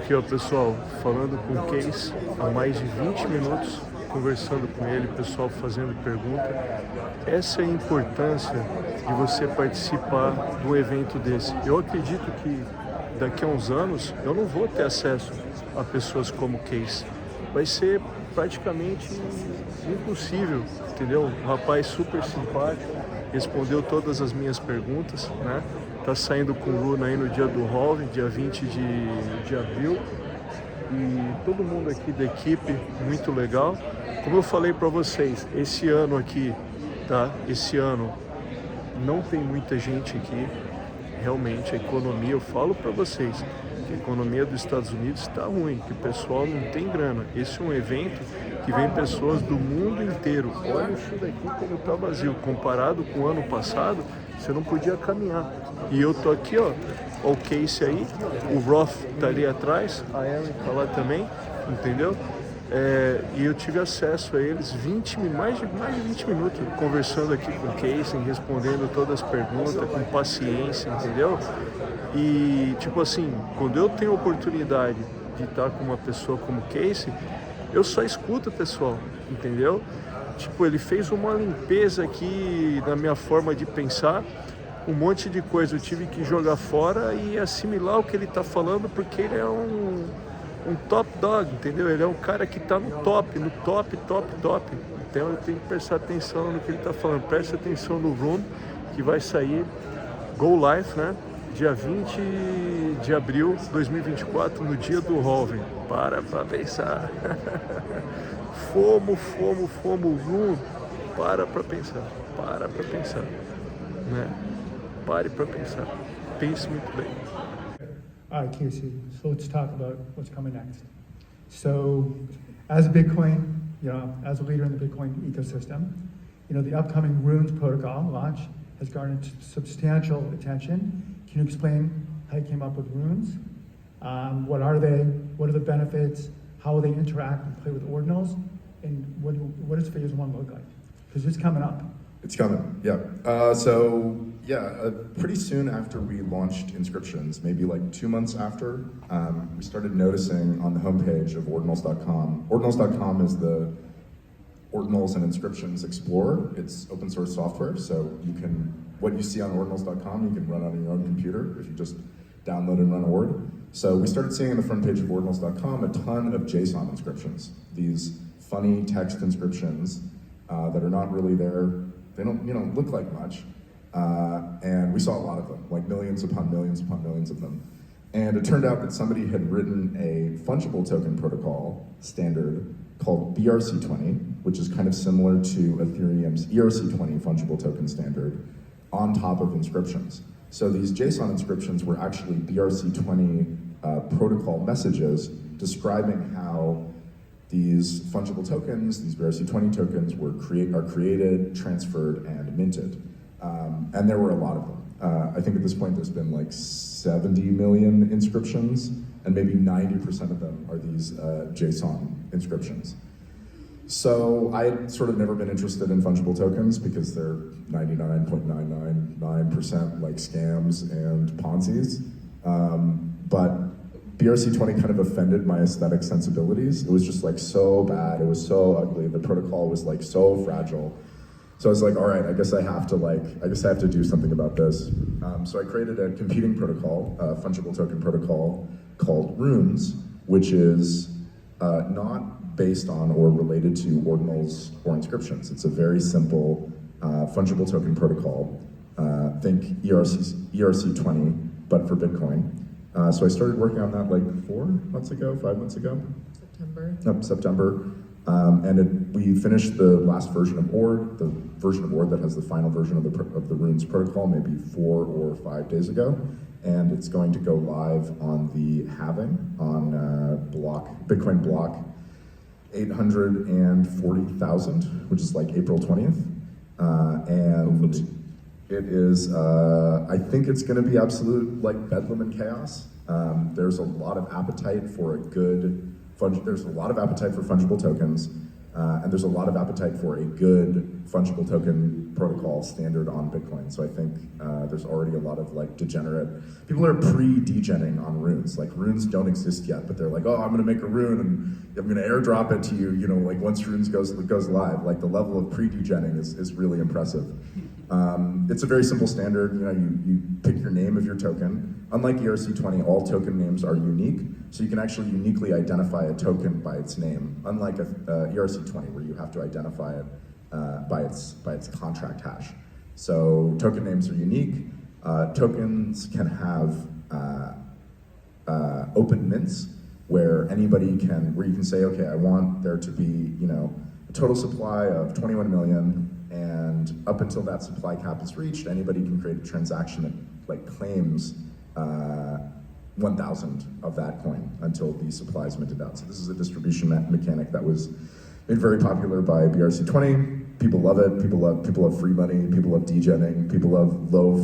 aqui, ó, pessoal, falando com o Case há mais de 20 minutos, conversando com ele, pessoal fazendo pergunta. Essa é a importância de você participar de um evento desse. Eu acredito que daqui a uns anos eu não vou ter acesso a pessoas como o Case. Vai ser praticamente impossível, entendeu? Um rapaz super simpático, respondeu todas as minhas perguntas, né? Tá saindo com o Luna aí no dia do Hall, dia 20 de abril. E todo mundo aqui da equipe, muito legal. Como eu falei para vocês, esse ano aqui, tá? Esse ano não tem muita gente aqui. Realmente a economia, eu falo para vocês, que a economia dos Estados Unidos está ruim, que o pessoal não tem grana. Esse é um evento que vem pessoas do mundo inteiro. Olha isso daqui como está vazio. Comparado com o ano passado, você não podia caminhar. E eu tô aqui, ó, o Case aí, o Roth tá ali atrás, a Erin tá lá também, entendeu? E eu tive acesso a eles mais de 20 minutos conversando aqui com o Case, respondendo todas as perguntas, com paciência, entendeu? E tipo assim, quando eu tenho a oportunidade de estar com uma pessoa como o Case, eu só escuto o pessoal, entendeu? Tipo, ele fez uma limpeza aqui na minha forma de pensar, um monte de coisa eu tive que jogar fora e assimilar o que ele está falando, porque ele é um top dog, entendeu? Ele é um cara que está no top. Então eu tenho que prestar atenção no que ele está falando. Preste atenção no Room, que vai sair Go Live, né? Dia 20 de abril de 2024, no dia do Halving. Para pensar. Fomo, Room. Para pensar. Né? Pare para pensar. Pense muito bem. All right, Casey, so let's talk about what's coming next. So, as a Bitcoin, as a leader in the Bitcoin ecosystem, the upcoming Runes protocol launch has garnered substantial attention. Can you explain how you came up with Runes? What are they? What are the benefits? How will they interact and play with ordinals? And what does phase one look like? Because it's coming up. It's coming, yeah. Pretty soon after we launched inscriptions, maybe like 2 months after, we started noticing on the homepage of ordinals.com. Ordinals.com is the Ordinals and Inscriptions Explorer. It's open source software, so what you see on ordinals.com, you can run on your own computer if you just download and run Ord. So we started seeing on the front page of ordinals.com a ton of JSON inscriptions, these funny text inscriptions that are not really there. They don't look like much. And we saw a lot of them, like millions upon millions of them. And it turned out that somebody had written a fungible token protocol standard called BRC20, which is kind of similar to Ethereum's ERC20 fungible token standard on top of inscriptions. So these JSON inscriptions were actually BRC20 protocol messages describing how these fungible tokens, these BRC20 tokens, are created, transferred, and minted. And there were a lot of them. I think at this point there's been like 70 million inscriptions, and maybe 90% of them are these JSON inscriptions. So I had sort of never been interested in fungible tokens because they're 99.999% like scams and Ponzi's. But BRC20 kind of offended my aesthetic sensibilities. It was just like so bad, it was so ugly, the protocol was like so fragile. So I was like, all right, I guess I have to do something about this. So I created a competing protocol, a fungible token protocol called Runes, which is not based on or related to ordinals or inscriptions. It's a very simple fungible token protocol. Think ERC20, but for Bitcoin. So I started working on that like 5 months ago? September. We finished the last version of Ord, the version of Ord that has the final version of the Runes protocol, maybe 4 or 5 days ago. And it's going to go live on the halving on Bitcoin block 840,000, which is like April 20th. And it is, I think it's going to be absolute like bedlam and chaos. There's a lot of appetite for fungible tokens, and there's a lot of appetite for a good fungible token protocol standard on Bitcoin. So I think there's already a lot of like degenerate, people are pre-degenning on runes. Like runes don't exist yet, but they're like, oh, I'm gonna make a rune and I'm gonna airdrop it to you, you know, like once runes goes live. Like the level of pre-degenning is really impressive. It's a very simple standard. You know, you pick your name of your token. Unlike ERC20, all token names are unique, so you can actually uniquely identify a token by its name. Unlike ERC20, where you have to identify it by its contract hash. So token names are unique. Tokens can have open mints, where you can say, okay, I want there to be, you know, a total supply of 21 million. And up until that supply cap is reached, anybody can create a transaction that like claims 1,000 of that coin until the supply is minted out. So this is a distribution mechanic that was made very popular by BRC20. People love it. People love free money. People love degenning. People love low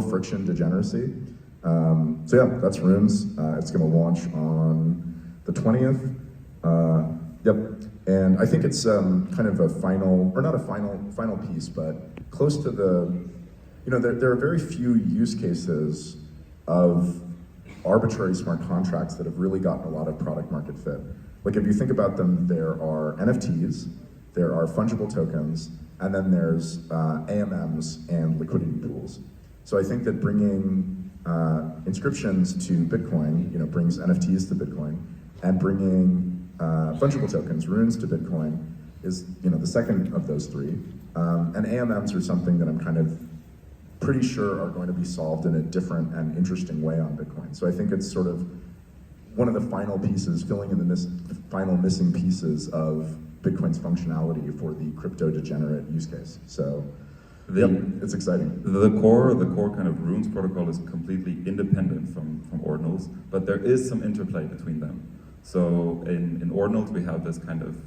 friction degeneracy. So yeah, that's Runes. It's going to launch on the 20th. Yep. And I think it's kind of a final, or not a final piece, but close to the, you know, there are very few use cases of arbitrary smart contracts that have really gotten a lot of product market fit. Like if you think about them, there are NFTs, there are fungible tokens, and then there's AMMs and liquidity pools. So I think that bringing inscriptions to Bitcoin, you know, brings NFTs to Bitcoin, and bringing fungible tokens, runes to Bitcoin, is, you know, the second of those three. And AMMs are something that I'm kind of pretty sure are going to be solved in a different and interesting way on Bitcoin. So I think it's sort of one of the final pieces, filling in the final missing pieces of Bitcoin's functionality for the crypto degenerate use case. So it's exciting. The core kind of runes protocol is completely independent from ordinals, but there is some interplay between them. So in ordinals, we have this kind of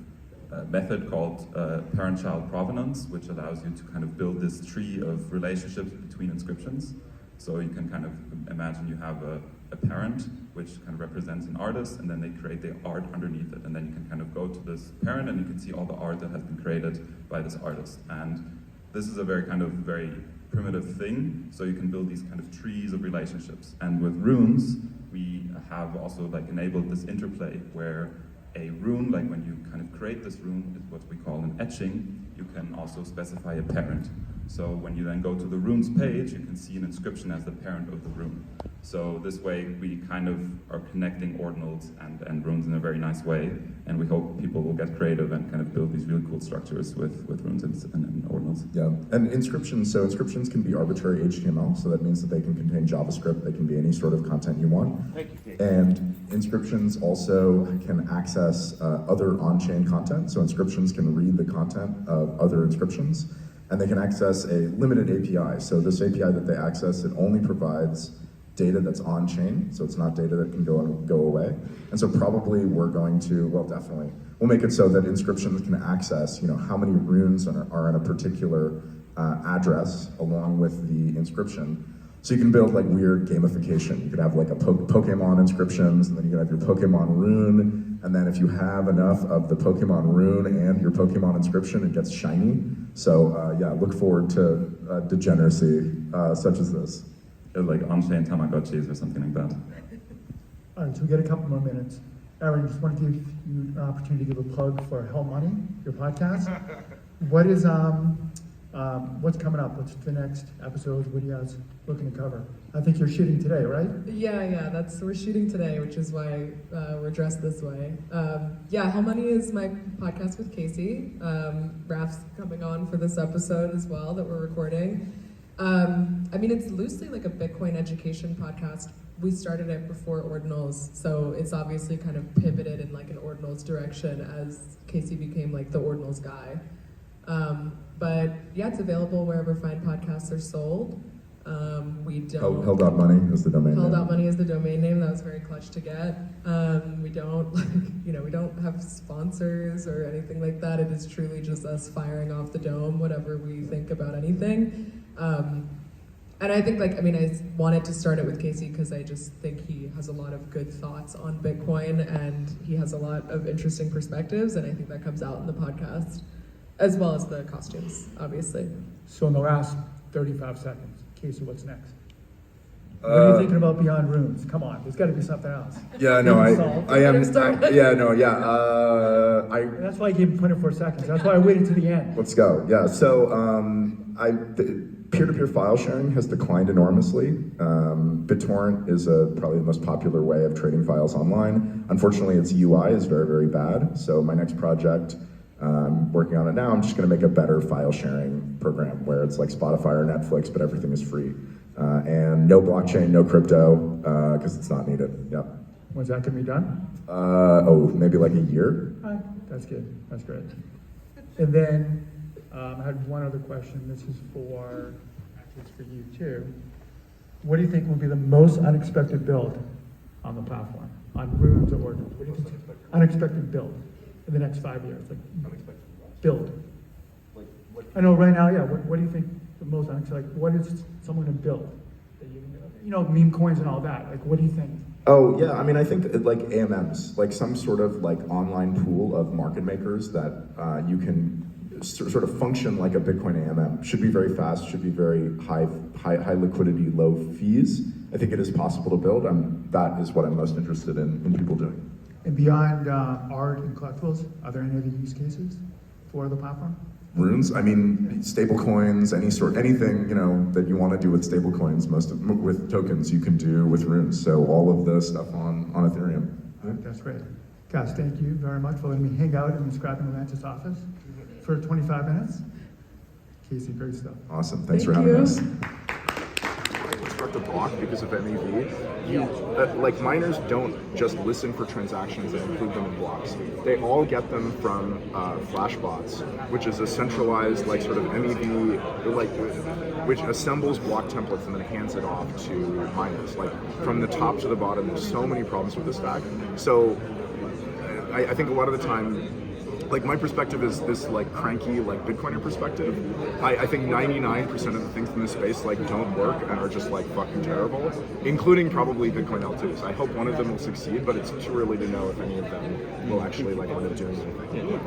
method called parent-child provenance, which allows you to kind of build this tree of relationships between inscriptions. So you can kind of imagine you have a parent, which kind of represents an artist, and then they create the art underneath it. And then you can kind of go to this parent and you can see all the art that has been created by this artist. And this is a very primitive thing, so you can build these kind of trees of relationships. And with runes, we have also like enabled this interplay where a rune, like when you kind of create this rune, is what we call an etching, you can also specify a parent. So when you then go to the runes page, you can see an inscription as the parent of the rune. So this way we kind of are connecting ordinals and runes in a very nice way, and we hope people will get creative and kind of build these really cool structures with runes and ordinals. Yeah, and inscriptions, so inscriptions can be arbitrary HTML, so that means that they can contain JavaScript, they can be any sort of content you want. And inscriptions also can access other on-chain content, so inscriptions can read the content of other inscriptions, and they can access a limited API. So this API that they access, it only provides data that's on-chain, so it's not data that can go away. And so probably we're going to, well, definitely, we'll make it so that inscriptions can access, you know, how many runes are in a particular address along with the inscription. So you can build like weird gamification. You could have like a Pokemon inscriptions, and then you could have your Pokemon rune, and then if you have enough of the Pokemon rune and your Pokemon inscription, it gets shiny. So yeah, look forward to degeneracy such as this. Like on-chain Tamagotchis or something like that. All right, so we got a couple more minutes. Aaron, just want to give you an opportunity to give a plug for Help Money, your podcast. What is what's coming up? What's the next episode? What are you guys looking to cover? I think you're shooting today, right? Yeah. We're shooting today, which is why we're dressed this way. How Money is my podcast with Casey. Raf's coming on for this episode as well that we're recording. I mean, it's loosely like a Bitcoin education podcast. We started it before Ordinals, so it's obviously kind of pivoted in like an Ordinals direction as Casey became like the Ordinals guy. But yeah, it's available wherever fine podcasts are sold. We don't. Hell.money is the domain name. Hell.money is the domain name. That was very clutch to get. We don't we don't have sponsors or anything like that. It is truly just us firing off the dome, whatever we think about anything. And I think I wanted to start it with Casey because I just think he has a lot of good thoughts on Bitcoin and he has a lot of interesting perspectives, and I think that comes out in the podcast. as well as the costumes, obviously. So in the last 35 seconds, Casey, what's next? What are you thinking about beyond runes? Come on, there's got to be something else. Yeah, no, I am. Yeah, no, yeah. That's why I gave him 24 seconds. That's why I waited to the end. Let's go. Yeah. So, peer-to-peer file sharing has declined enormously. BitTorrent is probably the most popular way of trading files online. Unfortunately, its UI is very, very bad. So my next project, working on it now, I'm just going to make a better file sharing program where it's like Spotify or Netflix, but everything is free. And no blockchain, no crypto, because it's not needed. Yep. When's that going to be done? Maybe like a year. All right, that's good. That's great. And then I had one other question. This is actually it's for you too. What do you think will be the most unexpected build on the platform, on runes or ordinals? What do you think? Unexpected build in the next 5 years, like unexpected build. I know right now, yeah. What do you think the most unexpected? What is someone going to build? Meme coins and all that. Like, what do you think? Oh yeah, I mean, I think like AMMs, like some sort of like online pool of market makers that you can sort of function like a Bitcoin AMM. Should be very fast, should be very high liquidity, low fees. I think it is possible to build. That is what I'm most interested in people doing. And beyond art and collectibles, are there any other use cases for the platform? Runes, I mean, stable coins, anything, that you want to do with stable coins, with tokens you can do with runes. So all of the stuff on Ethereum. That's great. Guys, thank you very much for letting me hang out in the Scrapping Atlantis office for 25 minutes. Casey, great stuff. Awesome, thanks for Thank having you. us. Start the block because of MEV. Miners don't just listen for transactions and include them in blocks. They all get them from Flashbots, which is a centralized sort of MEV, which assembles block templates and then hands it off to miners. From the top to the bottom, there's so many problems with the stack. So I think a lot of the time, my perspective is this cranky Bitcoiner perspective. I think 99% of the things in this space don't work and are just fucking terrible, including probably Bitcoin L2s. I hope one of them will succeed, but it's too early to know if any of them will actually end up doing anything.